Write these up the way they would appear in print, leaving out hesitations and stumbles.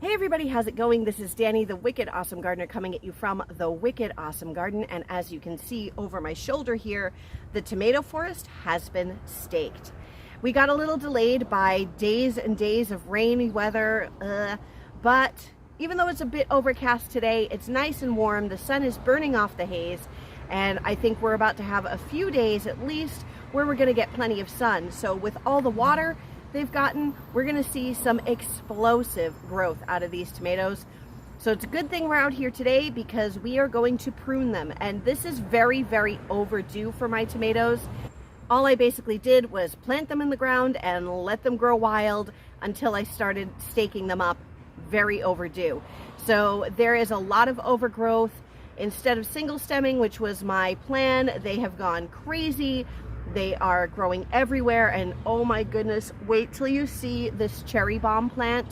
Hey everybody, how's it going? This is Danny, the Wicked Awesome Gardener, coming at you from the Wicked Awesome Garden. And as you can see over my shoulder here, the tomato forest has been staked. We got a little delayed by days and days of rainy weather, but even though it's a bit overcast today, it's nice and warm. The sun is burning off the haze, and I think we're about to have a few days at least where we're gonna get plenty of sun. So with all the water they've gotten, we're gonna see some explosive growth out of these tomatoes. So it's a good thing we're out here today because we are going to prune them. And this is very, very overdue for my tomatoes. All I basically did was plant them in the ground and let them grow wild until I started staking them up. Very overdue. So there is a lot of overgrowth. Instead of single stemming, which was my plan, they have gone crazy. They are growing everywhere, and oh my goodness, wait till you see this cherry bomb plant.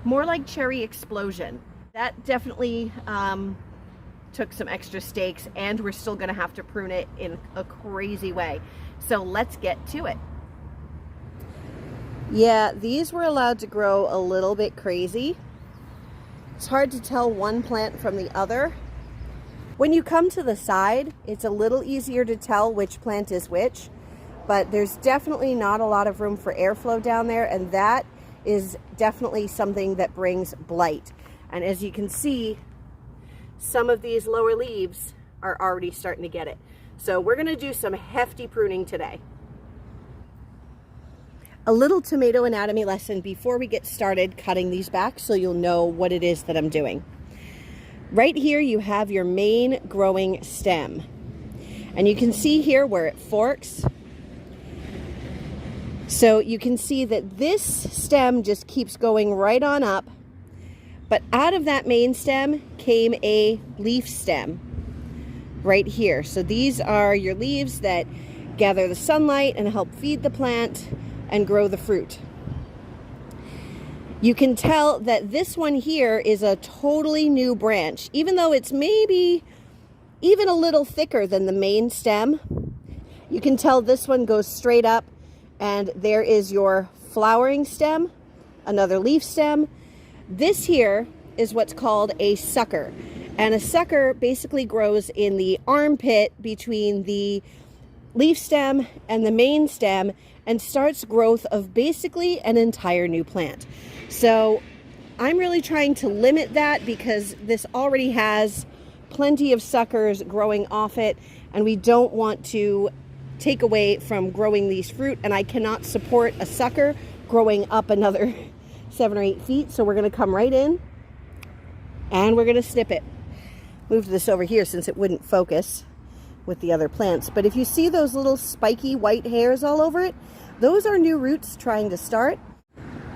More like cherry explosion. That definitely took some extra stakes, and we're still gonna have to prune it in a crazy way. So let's get to it. Yeah, these were allowed to grow a little bit crazy. It's hard to tell one plant from the other. When you come to the side, it's a little easier to tell which plant is which, but there's definitely not a lot of room for airflow down there, and that is definitely something that brings blight. And as you can see, some of these lower leaves are already starting to get it. So we're gonna do some hefty pruning today. A little tomato anatomy lesson before we get started cutting these back so you'll know what it is that I'm doing. Right here you have your main growing stem, and you can see here where it forks. So you can see that this stem just keeps going right on up, but out of that main stem came a leaf stem right here. So these are your leaves that gather the sunlight and help feed the plant and grow the fruit. You can tell that this one here is a totally new branch, even though it's maybe even a little thicker than the main stem. You can tell this one goes straight up, and there is your flowering stem, another leaf stem. This here is what's called a sucker, and a sucker basically grows in the armpit between the leaf stem and the main stem and starts growth of basically an entire new plant. So I'm really trying to limit that because this already has plenty of suckers growing off it, and we don't want to take away from growing these fruit, and I cannot support a sucker growing up another 7 or 8 feet. So we're going to come right in and we're going to snip it. Move this over here since it wouldn't focus with the other plants. But if you see those little spiky white hairs all over it, those are new roots trying to start.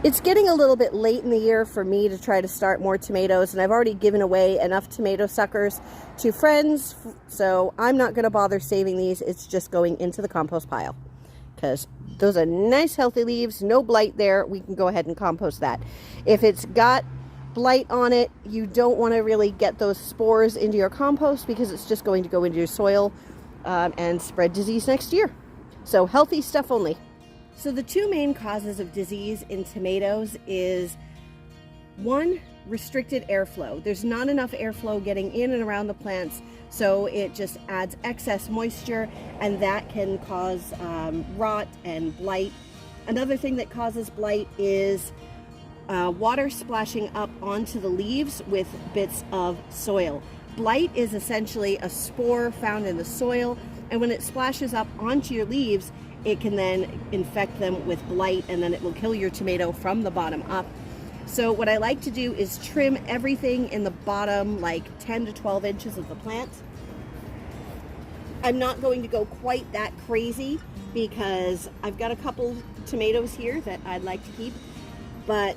It's getting a little bit late in the year for me to try to start more tomatoes, and I've already given away enough tomato suckers to friends, so I'm not going to bother saving these. It's just going into the compost pile because those are nice healthy leaves, no blight there. We can go ahead and compost that. If it's got blight on it, you don't want to really get those spores into your compost because it's just going to go into your soil and spread disease next year. So healthy stuff only. So the two main causes of disease in tomatoes is, one, restricted airflow. There's not enough airflow getting in and around the plants, so it just adds excess moisture, and that can cause rot and blight. Another thing that causes blight is water splashing up onto the leaves with bits of soil. Blight is essentially a spore found in the soil, and when it splashes up onto your leaves, it can then infect them with blight, and then it will kill your tomato from the bottom up. So what I like to do is trim everything in the bottom, like 10 to 12 inches of the plant. I'm not going to go quite that crazy because I've got a couple tomatoes here that I'd like to keep, but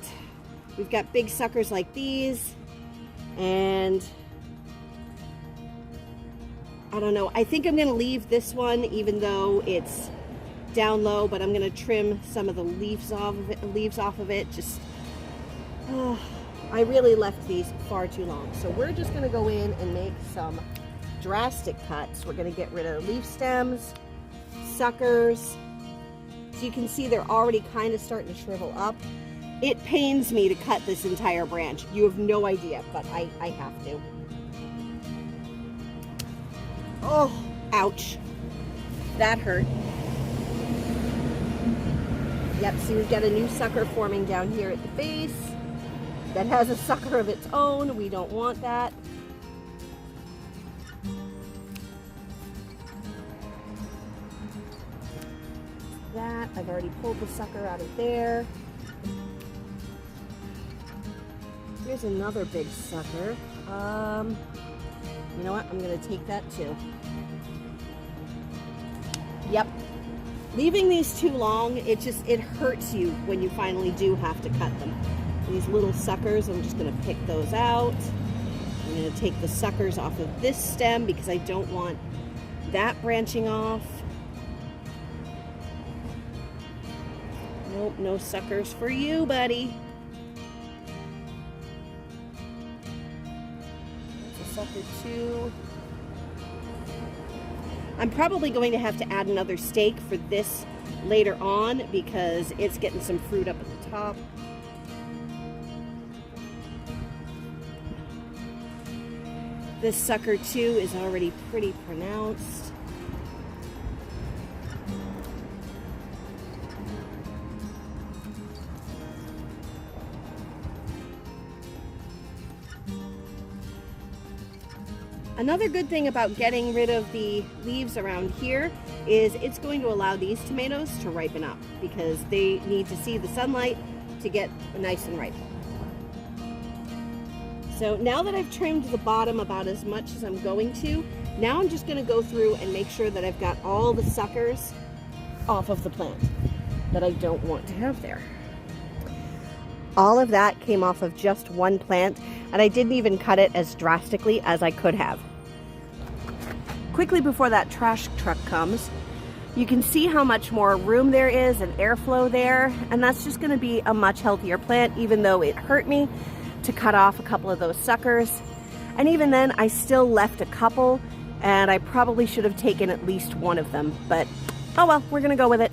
we've got big suckers like these, and I don't know. I think I'm going to leave this one even though it's down low, but I'm going to trim some of the leaves off of it. Just, I really left these far too long. So we're just going to go in and make some drastic cuts. We're going to get rid of leaf stems, suckers. So you can see they're already kind of starting to shrivel up. It pains me to cut this entire branch. You have no idea, but I have to. Oh, ouch. That hurt. Yep, see, we've got a new sucker forming down here at the base that has a sucker of its own. We don't want that. That, I've already pulled the sucker out of there. Here's another big sucker. You know what? I'm gonna take that too. Yep. Leaving these too long, it hurts you when you finally do have to cut them. These little suckers, I'm just gonna pick those out. I'm gonna take the suckers off of this stem because I don't want that branching off. Nope, no suckers for you, buddy. That's a sucker too. I'm probably going to have to add another stake for this later on because it's getting some fruit up at the top. This sucker too is already pretty pronounced. Another good thing about getting rid of the leaves around here is it's going to allow these tomatoes to ripen up because they need to see the sunlight to get nice and ripe. So now that I've trimmed the bottom about as much as I'm going to, now I'm just going to go through and make sure that I've got all the suckers off of the plant that I don't want to have there. All of that came off of just one plant, and I didn't even cut it as drastically as I could have. Quickly before that trash truck comes, you can see how much more room there is and airflow there, and that's just going to be a much healthier plant, even though it hurt me to cut off a couple of those suckers. And even then, I still left a couple, and I probably should have taken at least one of them, but oh well, we're going to go with it.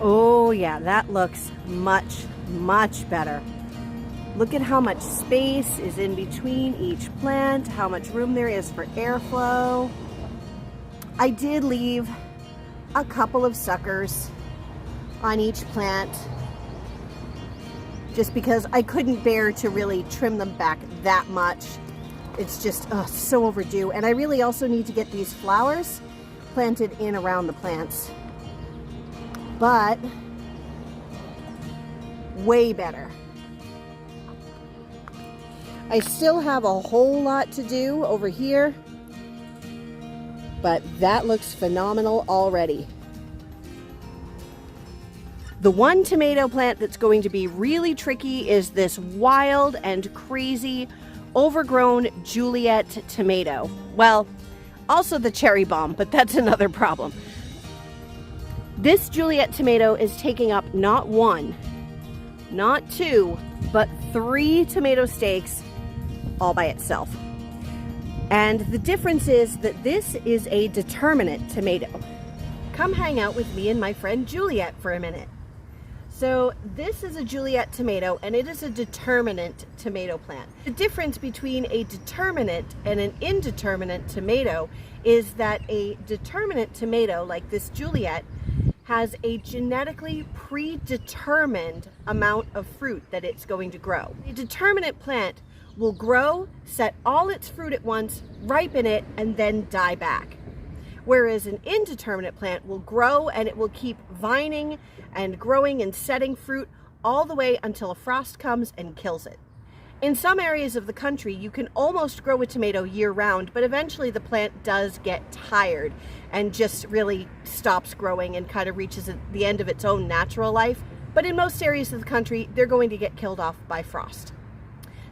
Oh yeah, that looks much, much better. Look at how much space is in between each plant, how much room there is for airflow. I did leave a couple of suckers on each plant just because I couldn't bear to really trim them back that much. It's just so overdue. And I really also need to get these flowers planted in around the plants. But way better. I still have a whole lot to do over here, but that looks phenomenal already. The one tomato plant that's going to be really tricky is this wild and crazy overgrown Juliet tomato. Well, also the cherry bomb, but that's another problem. This Juliet tomato is taking up not one, not two, but 3 tomato stakes all by itself. And the difference is that this is a determinate tomato. Come hang out with me and my friend Juliet for a minute. So this is a Juliet tomato, and it is a determinate tomato plant. The difference between a determinate and an indeterminate tomato is that a determinate tomato, like this Juliet, has a genetically predetermined amount of fruit that it's going to grow. A determinate plant will grow, set all its fruit at once, ripen it, and then die back. Whereas an indeterminate plant will grow and it will keep vining and growing and setting fruit all the way until a frost comes and kills it. In some areas of the country, you can almost grow a tomato year-round, but eventually the plant does get tired and just really stops growing and kind of reaches the end of its own natural life. But in most areas of the country, they're going to get killed off by frost.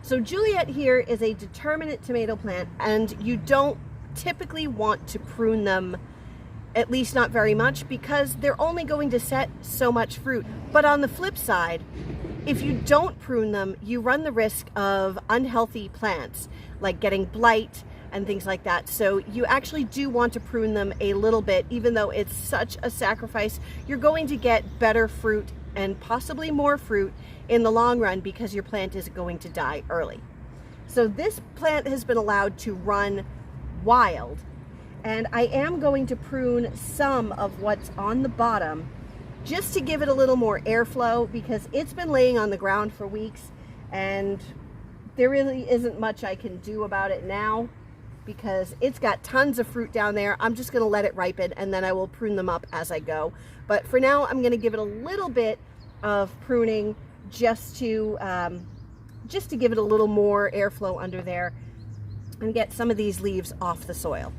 So Juliet here is a determinate tomato plant, and you don't typically want to prune them, at least not very much, because they're only going to set so much fruit. But on the flip side, if you don't prune them, you run the risk of unhealthy plants, like getting blight and things like that. So you actually do want to prune them a little bit, even though it's such a sacrifice. You're going to get better fruit and possibly more fruit in the long run because your plant is going to die early. So this plant has been allowed to run wild, and I am going to prune some of what's on the bottom just to give it a little more airflow, because it's been laying on the ground for weeks and there really isn't much I can do about it now because it's got tons of fruit down there. I'm just going to let it ripen and then I will prune them up as I go. But for now, I'm going to give it a little bit of pruning just to give it a little more airflow under there and get some of these leaves off the soil.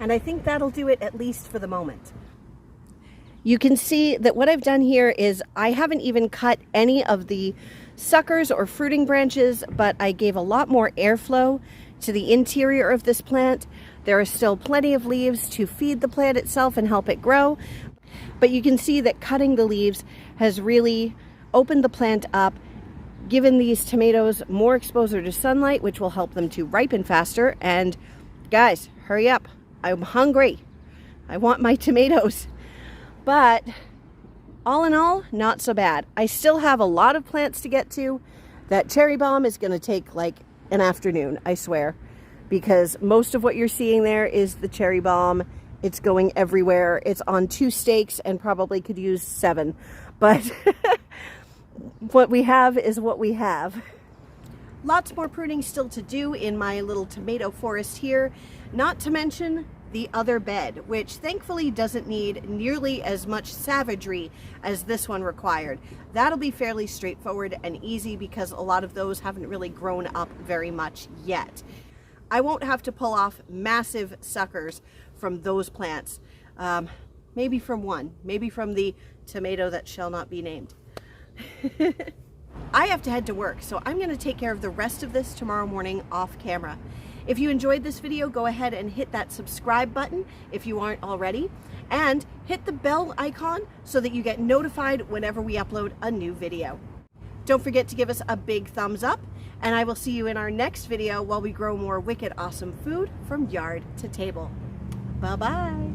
And I think that'll do it, at least for the moment. You can see that what I've done here is I haven't even cut any of the suckers or fruiting branches, but I gave a lot more airflow to the interior of this plant. There are still plenty of leaves to feed the plant itself and help it grow. But you can see that cutting the leaves has really opened the plant up, given these tomatoes more exposure to sunlight, which will help them to ripen faster. And guys, hurry up. I'm hungry. I want my tomatoes. But all in all, not so bad. I still have a lot of plants to get to. That cherry bomb is going to take like an afternoon, I swear, because most of what you're seeing there is the cherry bomb. It's going everywhere. It's on 2 stakes and probably could use 7. But what we have is what we have. Lots more pruning still to do in my little tomato forest here, not to mention the other bed, which thankfully doesn't need nearly as much savagery as this one required. That'll be fairly straightforward and easy because a lot of those haven't really grown up very much yet. I won't have to pull off massive suckers from those plants. Maybe from one, maybe from the tomato that shall not be named. I have to head to work, so I'm going to take care of the rest of this tomorrow morning off camera. If you enjoyed this video, go ahead and hit that subscribe button if you aren't already, and hit the bell icon so that you get notified whenever we upload a new video. Don't forget to give us a big thumbs up, and I will see you in our next video while we grow more wicked awesome food from yard to table. Bye-bye.